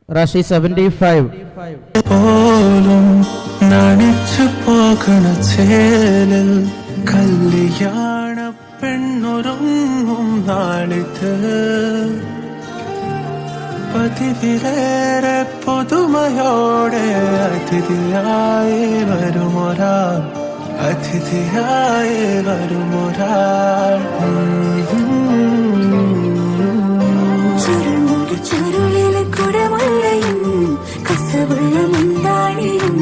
റാഷി 75. പോലും നനച്ചു പോകണ ചേലിൽ കല്യാണ പെണ്ണൊരുങ്ങും നാളിത് പതിവിലേറെ പുതുമയോടെ അതിഥിയായി വരുമൊരാൾ ചുരുളിലെ കുടമഴയും കസവുള്ള മുന്താണിയും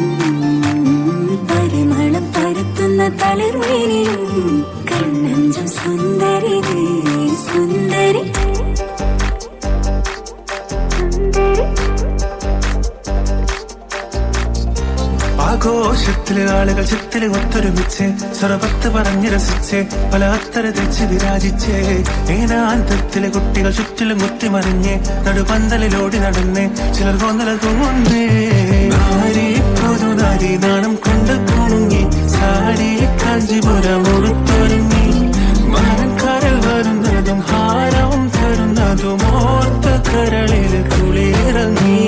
പരിമളം പരത്തുന്ന തളിർമേനിയും കണ്ണഞ്ചും സുന്ദരി സുന്ദരി ആഘോഷത്തില് ആളുകൾ ചിത്തില് ഒത്തൊരുമിച്ച് സ്വരപത്ത് പറഞ്ഞ് രസിച്ച് പല അത്തര തെച്ച് വിരാജിച്ച് ഏനാന്തത്തിലെ കുട്ടികൾ ചുറ്റിലും മുത്തിമറിഞ്ഞ് നടുപന്തലിലോടി നടന്ന് ചിലർ കൊന്നല തൂങ്ങുന്നേ പുതുനാരി നാണം കൊണ്ട് കുണുങ്ങി സാരി കാഞ്ചിപുരം ഉടുത്തൊരുങ്ങി മരക്കാരൽ വരുന്നതും ഹാരവും തരുന്നതും ഓർത്ത കരളിൽ കുളിയിറങ്ങി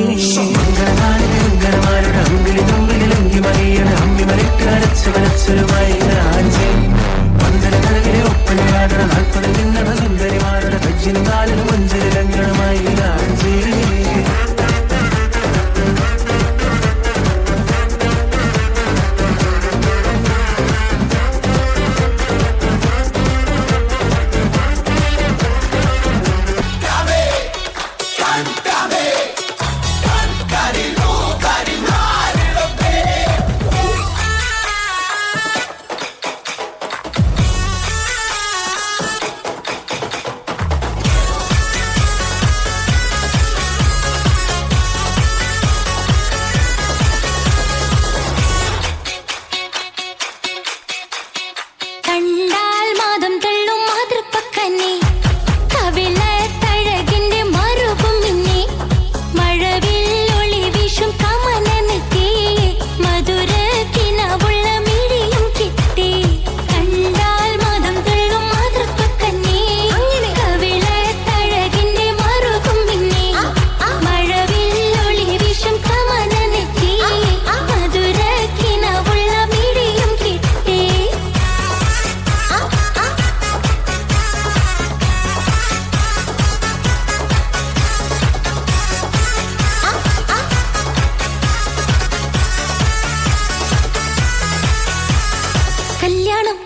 അങ്കരമാരുടെ അമ്പിളി തുമ്പിലി മറിയുടെ അമ്പി മരിക്കരച്ച് വരച്ചൊരു മൈനാഞ്ചി പന്തല കരകിലെ ഒപ്പനയാടണ 40 നിന്നട സുന്ദരിമാരുടെ കച്ചിനും കാലിലും മഞ്ചരിലങ്ങണ മൈനാഞ്ചി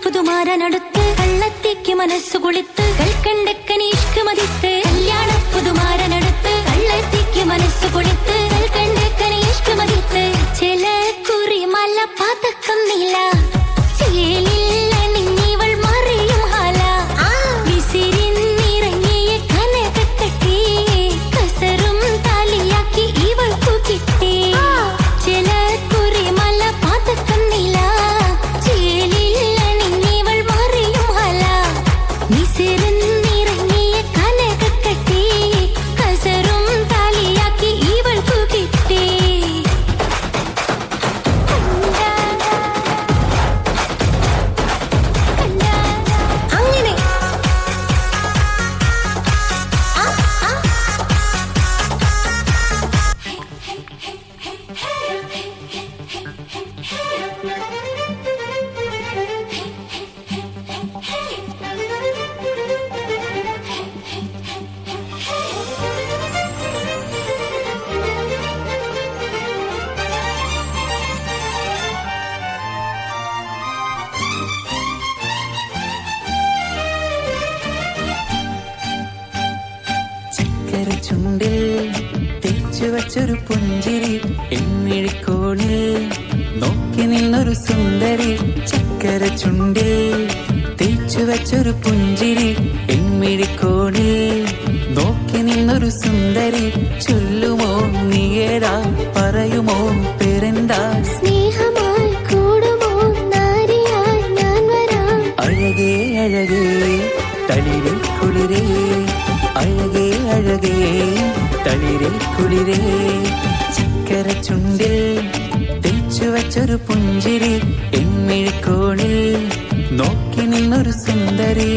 പുതുമാരനടുത്ത് കള്ളത്തേക്ക് മനസ്സു കുളിത്ത് കൽക്കണ്ടക്കനീഷ്ക് മതിത്ത് കല്യാണ പുതുമാരനടുത്ത് കള്ളത്തേക്ക് മനസ്സു കുളിത്ത് കൽക്കണ്ടക്കനീഷ്ക് മതിത്ത് ചില കുറി മല പാതക്കം നീല ചേലിൽ അണിഞ്ഞിവൾ മറിയും ഹാല വിസിരിന്നിറങ്ങിയ കനകക്കട്ടി കസറും താലിയാക്കി ഇവൾക്കു കിട്ടി ചില കുറി മല പാതക്കം നീല ചുണ്ടിൽ തേച്ചു വച്ചൊരു പുഞ്ചിരി എന്നിഴിക്കോണിൽ നോക്കി നിന്നൊരു സുന്ദരി ചക്കര ചുണ്ടിൽ തേച്ചു വച്ചൊരു പുഞ്ചിരി എന്നിഴിക്കോണിൽ നോക്കി നിന്നൊരു സുന്ദരി ചൊല്ലുമോ നീയേടാ പറയുമോ പേരെന്താ സ്നേഹമായി കൂടുമോ നാരിയായി ഞാൻ വരാം അഴകേ അഴകേ തളിരിൽ കുളിരേ അഴകേ അഴകേ തളിരിൽ കുളിരേ ചക്കര ചുണ്ടിൽ തേച്ചു വച്ചൊരു പുഞ്ചിരി എന്നിഴിക്കോണിൽ നോക്കി നിന്നൊരു സുന്ദരി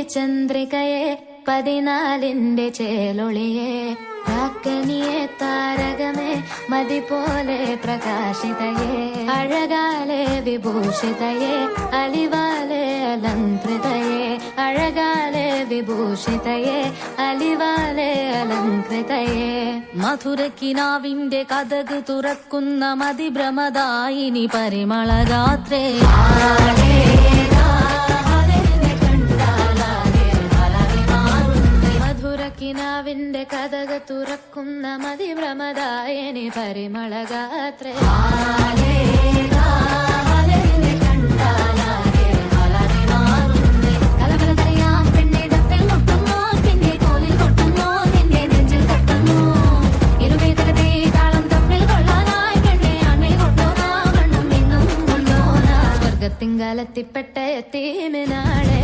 ചന്ദ്രികയെ 14ന്റെ ചേലൊളിയെ കാക്കനിയെ താരകമേ മതി പോലെ പ്രകാശിതയെ അഴകാലെ വിഭൂഷിതയെ അലിവാലെ അലങ്കൃതയെ അഴകാലെ വിഭൂഷിതയെ അലിവാലെ അലങ്കൃതയെ മധുരക്കിനാവിന്റെ കഥക് തുറക്കുന്ന മതിഭ്രമദായിനി പരിമളഗാത്രേ മധുരക്കിനാവിന്റെ കഥക് തുറക്കുന്ന മതിഭ്രമദായിനി പരിമളഗാത്രേ കലകലതറിയാം പെണ്ണെ ദഫിൽ മുട്ടുന്നു നിന്റെ കോലിൽ കൊട്ടുന്നു നിന്റെ നെഞ്ചിൽ തട്ടുന്നു ഇരുവേദകത്തെ താളം തമ്മിൽ കൊള്ളാനായി പെണ്ണെ അണയിൽ കൊണ്ടോനാ മണ്ണും ഇന്നും കൊണ്ടോനാ സ്വർഗത്തിങ്കലെത്തിപ്പെട്ട എത്തീമിനാളെ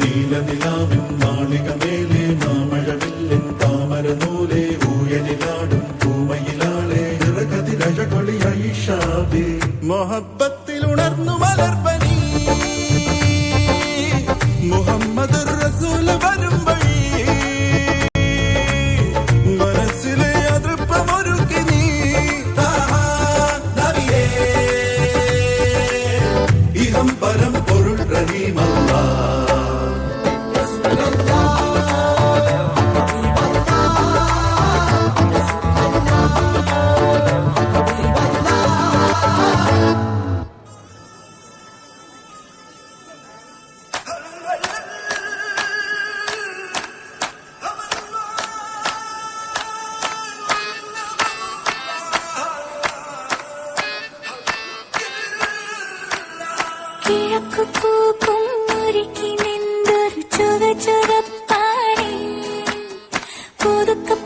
നീലനിലാവിൻ മാളിക മേലെ മാമഴവില്ലിൻ താമരനൂലെ ഊയലിലാടും പൂമയിലാളെ ഇറകതിരഴകൊളിയായി ഷാബി മൊഹബത്തിൽ ഉണർന്നു വളർപ്പനി മുഹമ്മദ് റസൂൽ വരും വഴി മനസ്സിലെ അതൃപ്പമൊരുക്കി നീ ഇഹം പരം പൊരുൾ റഹീമല്ല കിഴക്കു പൂക്കും ഒരുക്കി നിന്നൊരു ചുവച്ചുവപ്പാണി പുതുക്ക